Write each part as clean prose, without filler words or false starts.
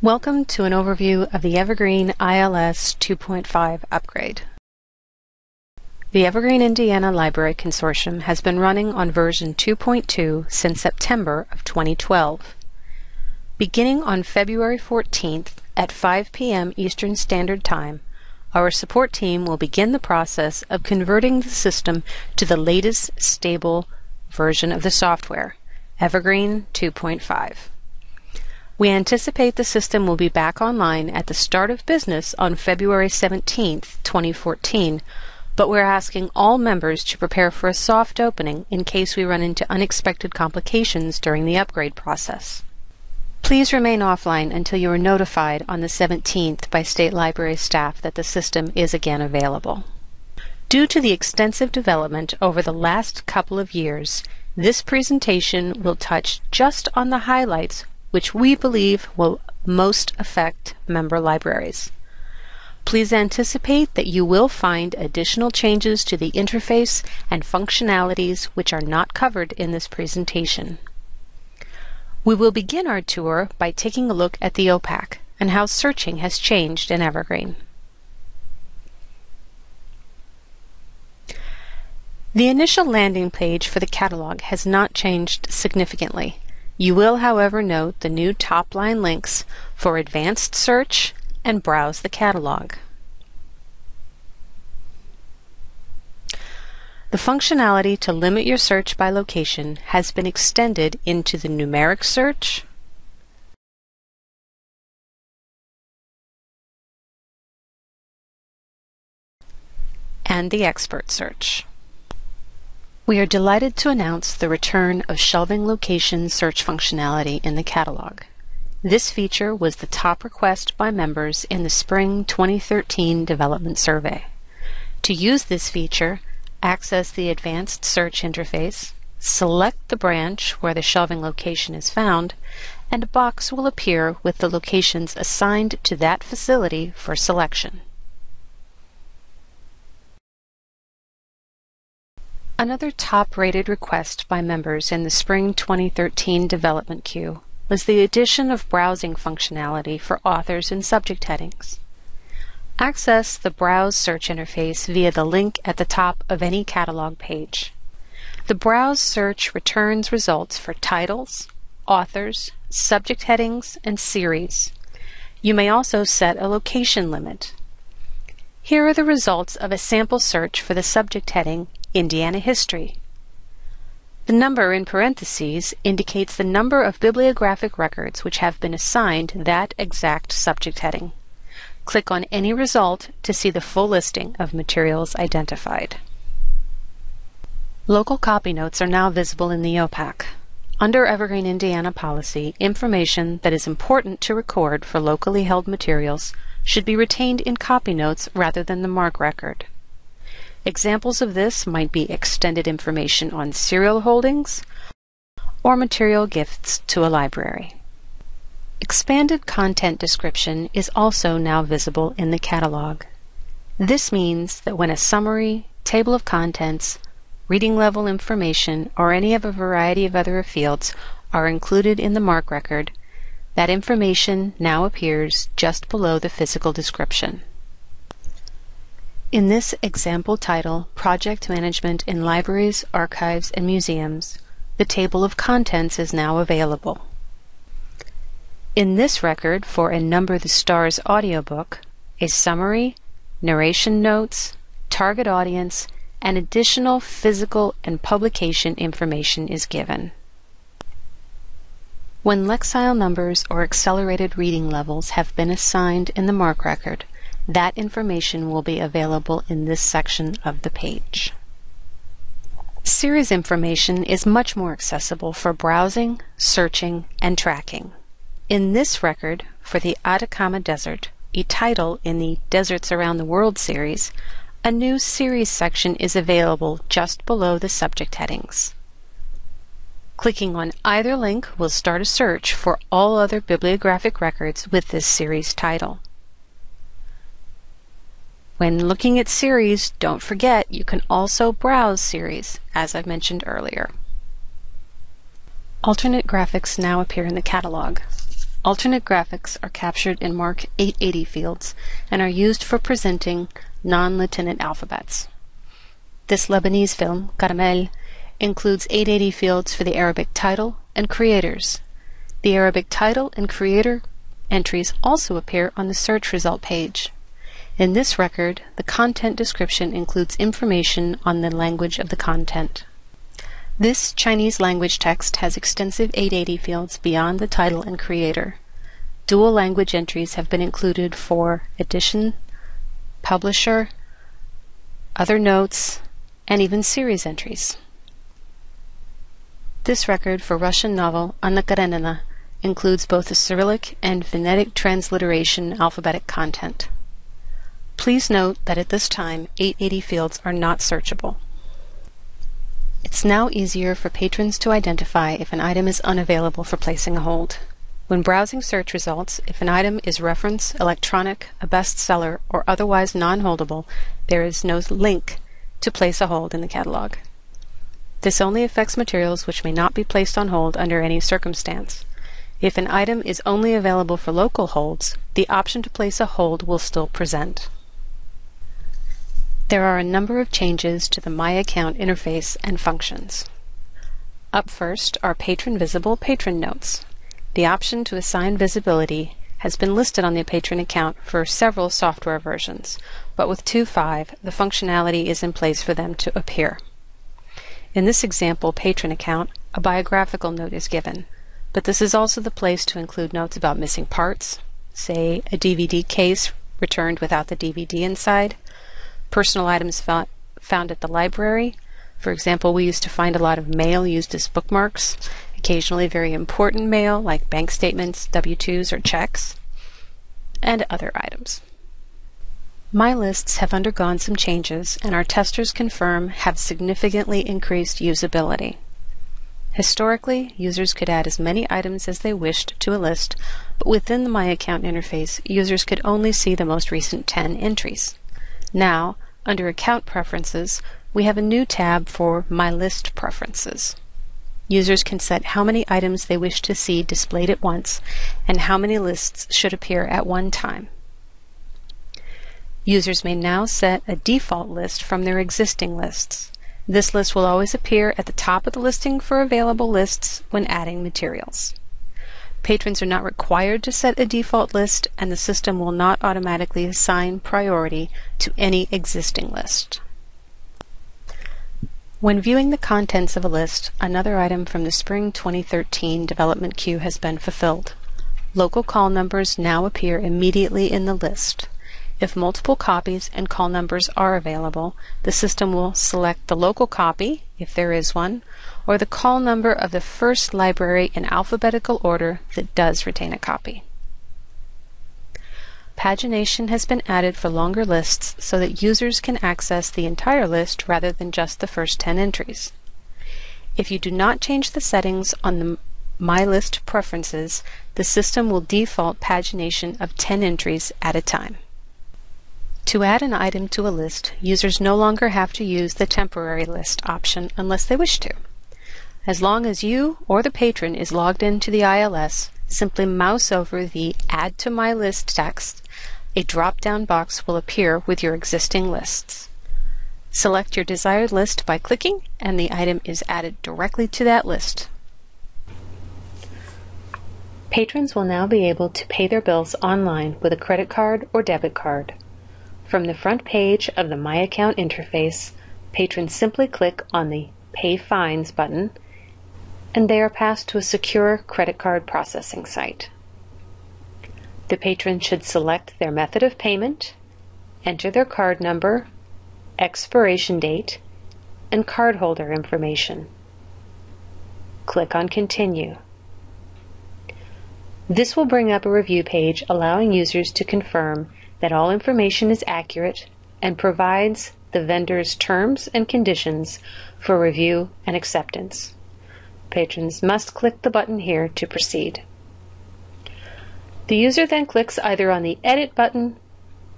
Welcome to an overview of the Evergreen ILS 2.5 upgrade. The Evergreen Indiana Library Consortium has been running on version 2.2 since September of 2012. Beginning on February 14th at 5 p.m. Eastern Standard Time, our support team will begin the process of converting the system to the latest stable version of the software, Evergreen 2.5. We anticipate the system will be back online at the start of business on February 17, 2014, but we're asking all members to prepare for a soft opening in case we run into unexpected complications during the upgrade process. Please remain offline until you are notified on the 17th by State Library staff that the system is again available. Due to the extensive development over the last couple of years, this presentation will touch just on the highlights which we believe will most affect member libraries. Please anticipate that you will find additional changes to the interface and functionalities which are not covered in this presentation. We will begin our tour by taking a look at the OPAC and how searching has changed in Evergreen. The initial landing page for the catalog has not changed significantly. You will, however, note the new top-line links for advanced search and browse the catalog. The functionality to limit your search by location has been extended into the numeric search, and the expert search. We are delighted to announce the return of shelving location search functionality in the catalog. This feature was the top request by members in the Spring 2013 Development Survey. To use this feature, access the Advanced Search interface, select the branch where the shelving location is found, and a box will appear with the locations assigned to that facility for selection. Another top-rated request by members in the Spring 2013 Development Queue was the addition of browsing functionality for authors and subject headings. Access the Browse search interface via the link at the top of any catalog page. The Browse search returns results for titles, authors, subject headings, and series. You may also set a location limit. Here are the results of a sample search for the subject heading Indiana History. The number in parentheses indicates the number of bibliographic records which have been assigned that exact subject heading. Click on any result to see the full listing of materials identified. Local copy notes are now visible in the OPAC. Under Evergreen Indiana policy, information that is important to record for locally held materials should be retained in copy notes rather than the MARC record. Examples of this might be extended information on serial holdings or material gifts to a library. Expanded content description is also now visible in the catalog. This means that when a summary, table of contents, reading level information, or any of a variety of other fields are included in the MARC record, that information now appears just below the physical description. In this example title, Project Management in Libraries, Archives, and Museums, the table of contents is now available. In this record for A Number the Stars audiobook, a summary, narration notes, target audience, and additional physical and publication information is given. When Lexile numbers or accelerated reading levels have been assigned in the MARC record, that information will be available in this section of the page. Series information is much more accessible for browsing, searching, and tracking. In this record, for the Atacama Desert, a title in the Deserts Around the World series, a new series section is available just below the subject headings. Clicking on either link will start a search for all other bibliographic records with this series title. When looking at series, don't forget you can also browse series, as I mentioned earlier. Alternate graphics now appear in the catalog. Alternate graphics are captured in MARC 880 fields and are used for presenting non-Latinate alphabets. This Lebanese film, Caramel, includes 880 fields for the Arabic title and creators. The Arabic title and creator entries also appear on the search result page. In this record, the content description includes information on the language of the content. This Chinese language text has extensive 880 fields beyond the title and creator. Dual language entries have been included for edition, publisher, other notes, and even series entries. This record for Russian novel Anna Karenina includes both the Cyrillic and phonetic transliteration alphabetic content. Please note that at this time, 880 fields are not searchable. It's now easier for patrons to identify if an item is unavailable for placing a hold. When browsing search results, if an item is reference, electronic, a bestseller, or otherwise non-holdable, there is no link to place a hold in the catalog. This only affects materials which may not be placed on hold under any circumstance. If an item is only available for local holds, the option to place a hold will still present. There are a number of changes to the My Account interface and functions. Up first are patron visible patron notes. The option to assign visibility has been listed on the patron account for several software versions, but with 2.5, the functionality is in place for them to appear. In this example patron account, a biographical note is given, but this is also the place to include notes about missing parts, say a DVD case returned without the DVD inside, personal items found at the library. For example, we used to find a lot of mail used as bookmarks, occasionally very important mail like bank statements, W-2s, or checks, and other items. My lists have undergone some changes, and our testers confirm have significantly increased usability. Historically, users could add as many items as they wished to a list, but within the My Account interface, users could only see the most recent 10 entries. Now, under Account Preferences, we have a new tab for My List Preferences. Users can set how many items they wish to see displayed at once and how many lists should appear at one time. Users may now set a default list from their existing lists. This list will always appear at the top of the listing for available lists when adding materials. Patrons are not required to set a default list, and the system will not automatically assign priority to any existing list. When viewing the contents of a list, another item from the Spring 2013 development queue has been fulfilled. Local call numbers now appear immediately in the list. If multiple copies and call numbers are available, the system will select the local copy, if there is one, or the call number of the first library in alphabetical order that does retain a copy. Pagination has been added for longer lists so that users can access the entire list rather than just the first 10 entries. If you do not change the settings on the My List preferences, the system will default pagination of 10 entries at a time. To add an item to a list, users no longer have to use the temporary list option unless they wish to. As long as you or the patron is logged into the ILS, simply mouse over the Add to My List text. A drop-down box will appear with your existing lists. Select your desired list by clicking, and the item is added directly to that list. Patrons will now be able to pay their bills online with a credit card or debit card. From the front page of the My Account interface, patrons simply click on the Pay Fines button, and they are passed to a secure credit card processing site. The patron should select their method of payment, enter their card number, expiration date, and cardholder information. Click on Continue. This will bring up a review page allowing users to confirm that all information is accurate and provides the vendor's terms and conditions for review and acceptance. Patrons must click the button here to proceed. The user then clicks either on the Edit button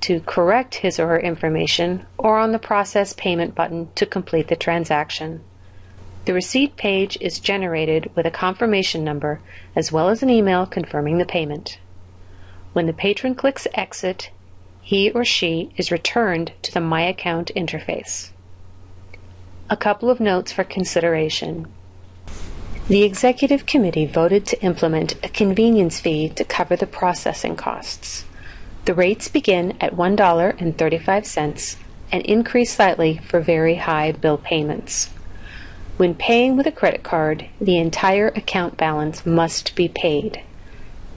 to correct his or her information or on the Process Payment button to complete the transaction. The receipt page is generated with a confirmation number as well as an email confirming the payment. When the patron clicks Exit, he or she is returned to the My Account interface. A couple of notes for consideration. The Executive Committee voted to implement a convenience fee to cover the processing costs. The rates begin at $1.35 and increase slightly for very high bill payments. When paying with a credit card, the entire account balance must be paid.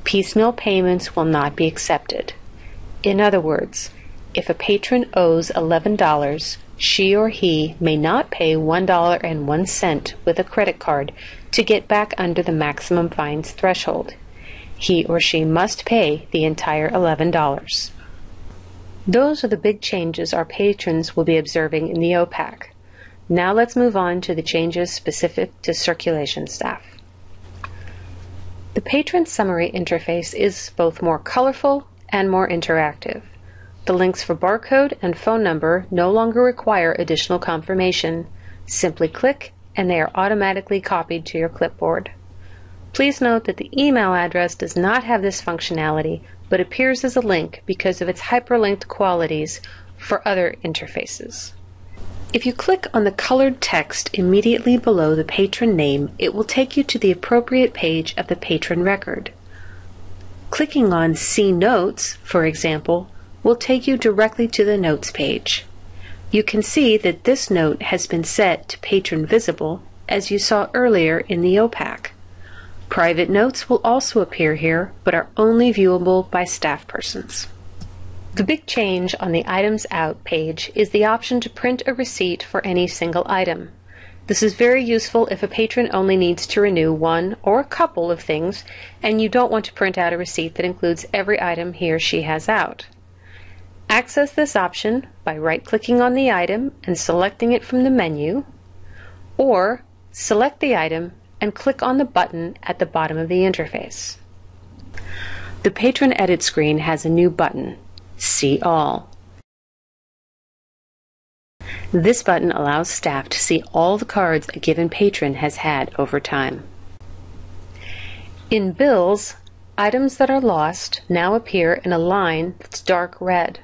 Piecemeal payments will not be accepted. In other words, if a patron owes $11, she or he may not pay $1.01 with a credit card to get back under the maximum fines threshold. He or she must pay the entire $11. Those are the big changes our patrons will be observing in the OPAC. Now let's move on to the changes specific to circulation staff. The patron summary interface is both more colorful and more interactive. The links for barcode and phone number no longer require additional confirmation. Simply click and they are automatically copied to your clipboard. Please note that the email address does not have this functionality but appears as a link because of its hyperlinked qualities for other interfaces. If you click on the colored text immediately below the patron name, it will take you to the appropriate page of the patron record. Clicking on See Notes, for example, will take you directly to the Notes page. You can see that this note has been set to Patron Visible, as you saw earlier in the OPAC. Private notes will also appear here, but are only viewable by staff persons. The big change on the Items Out page is the option to print a receipt for any single item. This is very useful if a patron only needs to renew one or a couple of things and you don't want to print out a receipt that includes every item he or she has out. Access this option by right-clicking on the item and selecting it from the menu, or select the item and click on the button at the bottom of the interface. The Patron Edit screen has a new button, See All. This button allows staff to see all the cards a given patron has had over time. In bills, items that are lost now appear in a line that's dark red.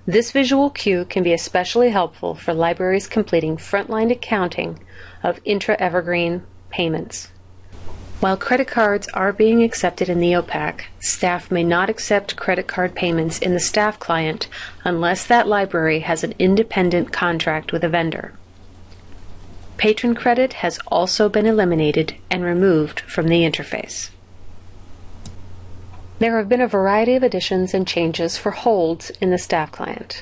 This visual cue can be especially helpful for libraries completing frontline accounting of intra-Evergreen payments. While credit cards are being accepted in the OPAC, staff may not accept credit card payments in the staff client unless that library has an independent contract with a vendor. Patron credit has also been eliminated and removed from the interface. There have been a variety of additions and changes for holds in the staff client.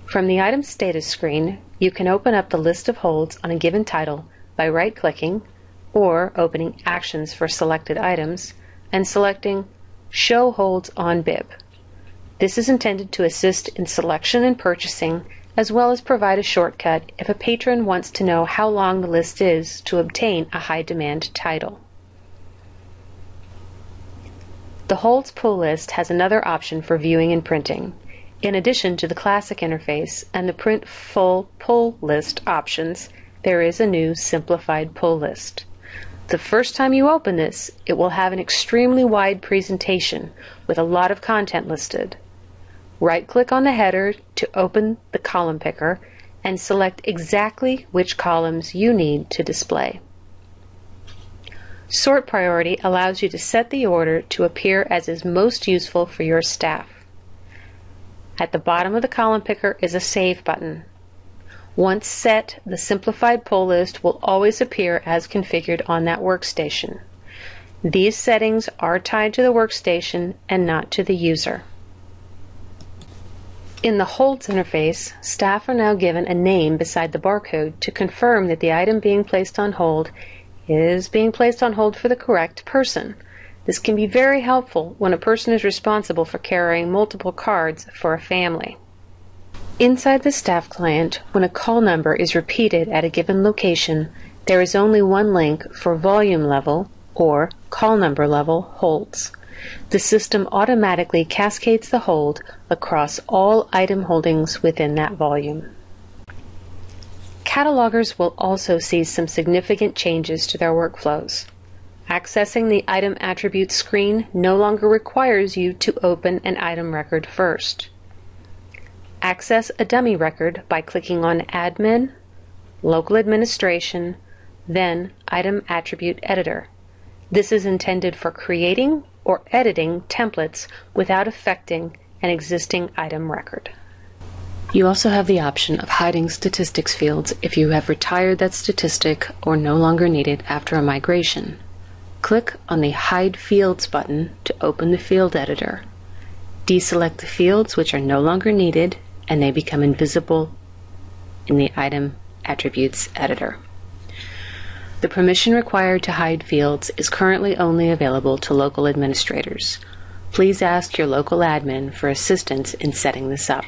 From the Item Status screen, you can open up the list of holds on a given title by right-clicking or opening Actions for selected items and selecting Show Holds on Bib. This is intended to assist in selection and purchasing, as well as provide a shortcut if a patron wants to know how long the list is to obtain a high-demand title. The Holds Pull List has another option for viewing and printing. In addition to the classic interface and the Print Full Pull List options, there is a new simplified pull list. The first time you open this, it will have an extremely wide presentation with a lot of content listed. Right-click on the header to open the column picker and select exactly which columns you need to display. Sort Priority allows you to set the order to appear as is most useful for your staff. At the bottom of the column picker is a Save button. Once set, the simplified pull list will always appear as configured on that workstation. These settings are tied to the workstation and not to the user. In the Holds interface, staff are now given a name beside the barcode to confirm that the item being placed on hold is being placed on hold for the correct person. This can be very helpful when a person is responsible for carrying multiple cards for a family. Inside the staff client, when a call number is repeated at a given location, there is only one link for volume level or call number level holds. The system automatically cascades the hold across all item holdings within that volume. Catalogers will also see some significant changes to their workflows. Accessing the item attributes screen no longer requires you to open an item record first. Access a dummy record by clicking on Admin, Local Administration, then Item Attribute Editor. This is intended for creating or editing templates without affecting an existing item record. You also have the option of hiding statistics fields if you have retired that statistic or no longer need it after a migration. Click on the Hide Fields button to open the field editor. Deselect the fields which are no longer needed and they become invisible in the Item Attributes editor. The permission required to hide fields is currently only available to local administrators. Please ask your local admin for assistance in setting this up.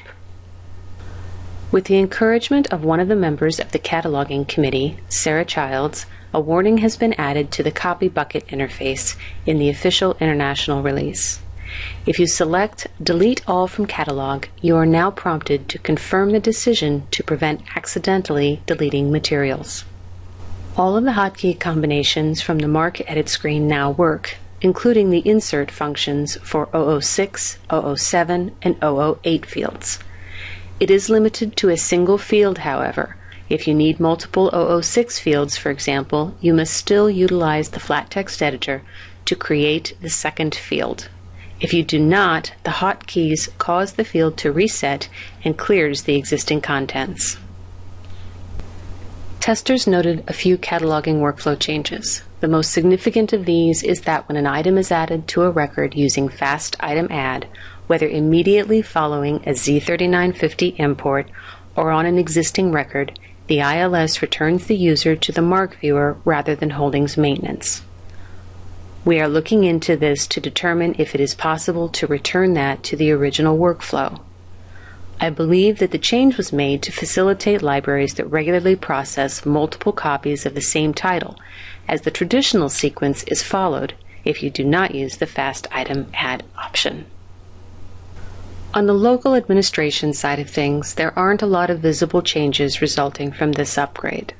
With the encouragement of one of the members of the cataloging committee, Sarah Childs, a warning has been added to the copy bucket interface in the official international release. If you select Delete All from Catalog, you are now prompted to confirm the decision to prevent accidentally deleting materials. All of the hotkey combinations from the MARC edit screen now work, including the insert functions for 006, 007, and 008 fields. It is limited to a single field, however. If you need multiple 006 fields, for example, you must still utilize the flat text editor to create the second field. If you do not, the hotkeys cause the field to reset and clears the existing contents. Testers noted a few cataloging workflow changes. The most significant of these is that when an item is added to a record using Fast Item Add, whether immediately following a Z3950 import or on an existing record, the ILS returns the user to the MARC viewer rather than holdings maintenance. We are looking into this to determine if it is possible to return that to the original workflow. I believe that the change was made to facilitate libraries that regularly process multiple copies of the same title, as the traditional sequence is followed if you do not use the Fast Item Add option. On the local administration side of things, there aren't a lot of visible changes resulting from this upgrade.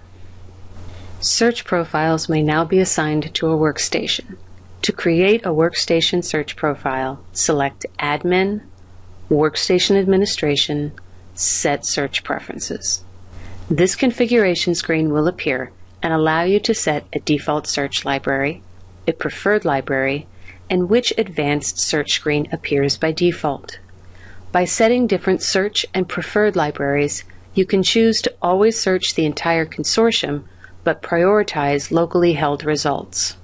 Search profiles may now be assigned to a workstation. To create a workstation search profile, select Admin, Workstation Administration, Set Search Preferences. This configuration screen will appear and allow you to set a default search library, a preferred library, and which advanced search screen appears by default. By setting different search and preferred libraries, you can choose to always search the entire consortium, but prioritize locally held results.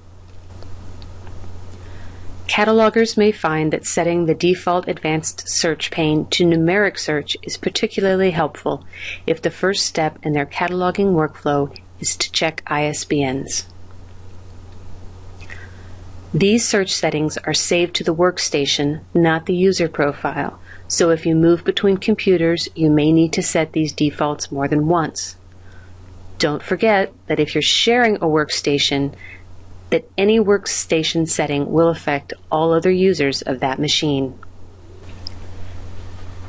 Catalogers may find that setting the default advanced search pane to numeric search is particularly helpful if the first step in their cataloging workflow is to check ISBNs. These search settings are saved to the workstation, not the user profile, so if you move between computers, you may need to set these defaults more than once. Don't forget that if you're sharing a workstation, that any workstation setting will affect all other users of that machine.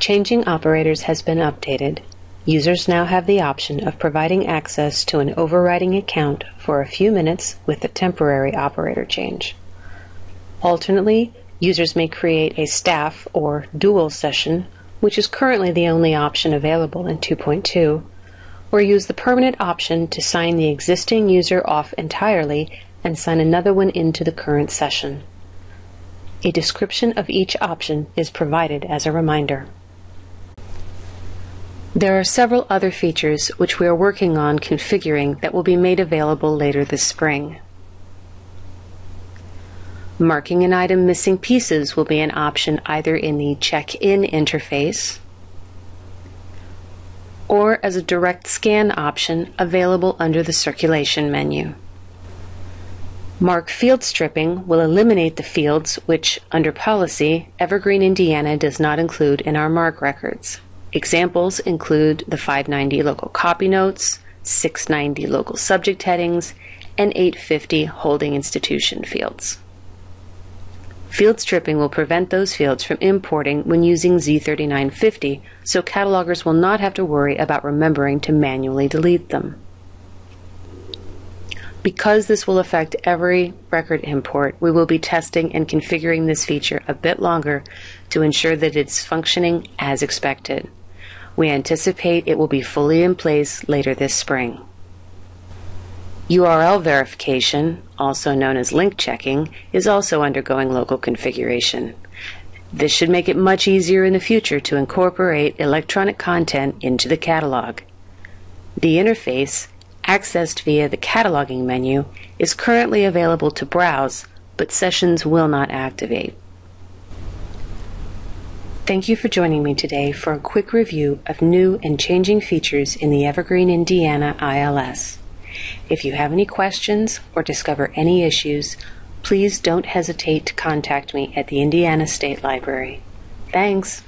Changing operators has been updated. Users now have the option of providing access to an overriding account for a few minutes with a temporary operator change. Alternately, users may create a staff or dual session, which is currently the only option available in 2.2, or use the permanent option to sign the existing user off entirely and sign another one into the current session. A description of each option is provided as a reminder. There are several other features which we are working on configuring that will be made available later this spring. Marking an item missing pieces will be an option either in the check-in interface or as a direct scan option available under the circulation menu. MARC field stripping will eliminate the fields which, under policy, Evergreen Indiana does not include in our MARC records. Examples include the 590 local copy notes, 690 local subject headings, and 850 holding institution fields. Field stripping will prevent those fields from importing when using Z3950, so catalogers will not have to worry about remembering to manually delete them. Because this will affect every record import, we will be testing and configuring this feature a bit longer to ensure that it's functioning as expected. We anticipate it will be fully in place later this spring. URL verification, also known as link checking, is also undergoing local configuration. This should make it much easier in the future to incorporate electronic content into the catalog. The interface, accessed via the cataloging menu, is currently available to browse, but sessions will not activate. Thank you for joining me today for a quick review of new and changing features in the Evergreen Indiana ILS. If you have any questions or discover any issues, please don't hesitate to contact me at the Indiana State Library. Thanks!